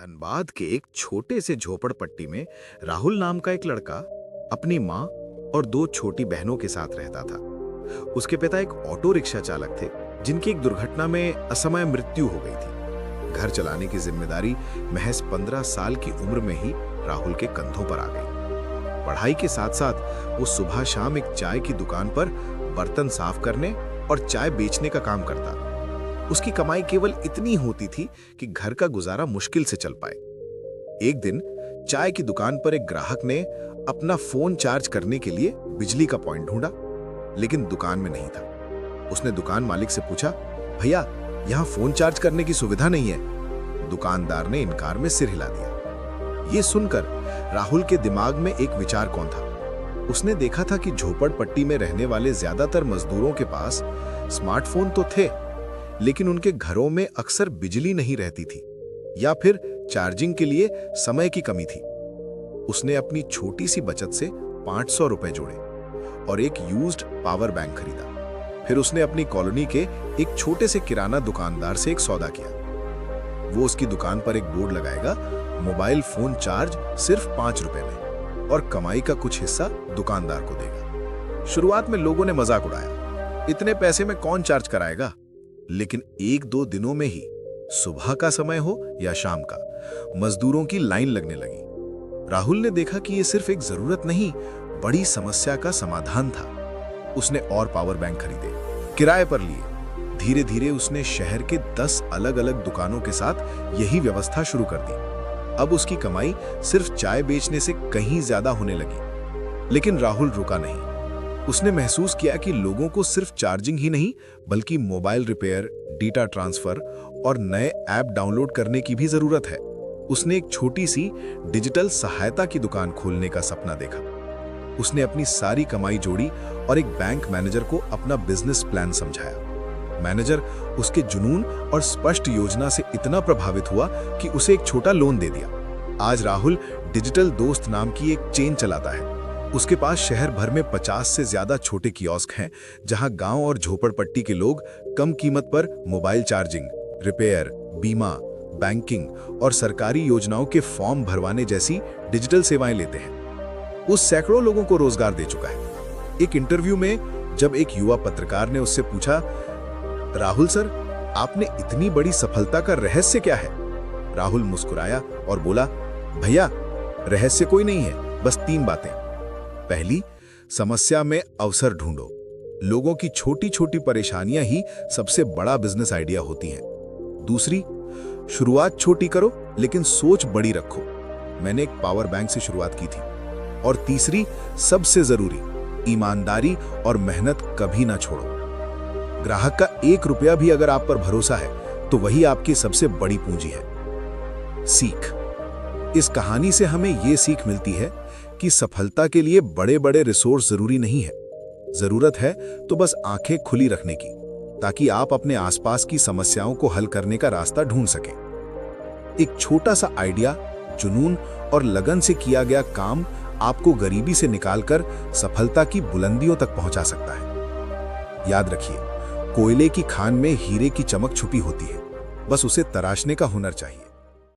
धनबाद के एक छोटे से झोपड़पट्टी में राहुल नाम का एक लड़का अपनी माँ और दो छोटी बहनों के साथ रहता था। उसके पिता एक ऑटो रिक्शा चालक थे, जिनकी एक दुर्घटना में असमय मृत्यु हो गई थी। घर चलाने की जिम्मेदारी महज 15 साल की उम्र में ही राहुल के कंधों पर आ गई। पढ़ाई के साथ साथ वो सुबह शाम एक चाय की दुकान पर बर्तन साफ करने और चाय बेचने का काम करता। उसकी कमाई केवल इतनी होती थी कि घर का गुजारा मुश्किल से चल पाए। एक दिन चाय की दुकान पर एक ग्राहक ने अपना फोन चार्ज करने के लिए बिजली का पॉइंट ढूंढा, लेकिन दुकान में नहीं था। उसने दुकान मालिक से पूछा, भैया यहाँ फोन चार्ज करने की सुविधा नहीं है। दुकानदार ने इनकार में सिर हिला दिया। ये सुनकर राहुल के दिमाग में एक विचार कौन था। उसने देखा था कि झोपड़पट्टी में रहने वाले ज्यादातर मजदूरों के पास स्मार्टफोन तो थे, लेकिन उनके घरों में अक्सर बिजली नहीं रहती थी या फिर चार्जिंग के लिए समय की कमी थी। उसने अपनी छोटी सी बचत से 500 रुपए जोड़े और एक यूज्ड पावर बैंक खरीदा। फिर उसने अपनी कॉलोनी के एक छोटे से किराना दुकानदार से एक सौदा किया। वो उसकी दुकान पर एक बोर्ड लगाएगा, मोबाइल फोन चार्ज सिर्फ 5 रुपए में, और कमाई का कुछ हिस्सा दुकानदार को देगा। शुरुआत में लोगों ने मजाक उड़ाया, इतने पैसे में कौन चार्ज कराएगा। लेकिन 1-2 दिनों में ही, सुबह का समय हो या शाम का, मजदूरों की लाइन लगने लगी। राहुल ने देखा कि यह सिर्फ एक जरूरत नहीं, बड़ी समस्या का समाधान था। उसने और पावर बैंक खरीदे, किराए पर लिए। धीरे धीरे उसने शहर के 10 अलग अलग दुकानों के साथ यही व्यवस्था शुरू कर दी। अब उसकी कमाई सिर्फ चाय बेचने से कहीं ज्यादा होने लगी। लेकिन राहुल रुका नहीं। उसने महसूस किया कि लोगों को सिर्फ चार्जिंग ही नहीं, बल्कि मोबाइल रिपेयर, डेटा ट्रांसफर और नए ऐप डाउनलोड करने की भी जरूरत है। उसने एक छोटी सी डिजिटल सहायता की दुकान खोलने का सपना देखा। उसने अपनी सारी कमाई जोड़ी और एक बैंक मैनेजर को अपना बिजनेस प्लान समझाया। मैनेजर उसके जुनून और स्पष्ट योजना से इतना प्रभावित हुआ कि उसे एक छोटा लोन दे दिया। आज राहुल डिजिटल दोस्त नाम की एक चेन चलाता है। उसके पास शहर भर में 50 से ज्यादा छोटे कियोस्क हैं, जहां गांव और झोपड़पट्टी के लोग कम कीमत पर मोबाइल चार्जिंग, रिपेयर, बीमा, बैंकिंग और सरकारी योजनाओं के फॉर्म भरवाने जैसी डिजिटल सेवाएं लेते हैं। वो सैकड़ों लोगों को रोजगार दे चुका है। एक इंटरव्यू में जब एक युवा पत्रकार ने उससे पूछा, राहुल सर, आपने इतनी बड़ी सफलता का रहस्य क्या है? राहुल मुस्कुराया और बोला, भैया रहस्य कोई नहीं है, बस 3 बातें। पहली, समस्या में अवसर ढूंढो। लोगों की छोटी छोटी परेशानियां ही सबसे बड़ा बिजनेस आइडिया होती हैं। दूसरी, शुरुआत छोटी करो लेकिन सोच बड़ी रखो। मैंने एक पावर बैंक से शुरुआत की थी। और तीसरी, सबसे जरूरी, ईमानदारी और मेहनत कभी ना छोड़ो। ग्राहक का 1 रुपया भी अगर आप पर भरोसा है तो वही आपकी सबसे बड़ी पूंजी है। सीख। इस कहानी से हमें यह सीख मिलती है कि सफलता के लिए बड़े बड़े रिसोर्स जरूरी नहीं है। जरूरत है तो बस आंखें खुली रखने की, ताकि आप अपने आसपास की समस्याओं को हल करने का रास्ता ढूंढ सकें। एक छोटा सा आइडिया, जुनून और लगन से किया गया काम आपको गरीबी से निकालकर सफलता की बुलंदियों तक पहुंचा सकता है। याद रखिए, कोयले की खान में हीरे की चमक छुपी होती है, बस उसे तराशने का हुनर चाहिए।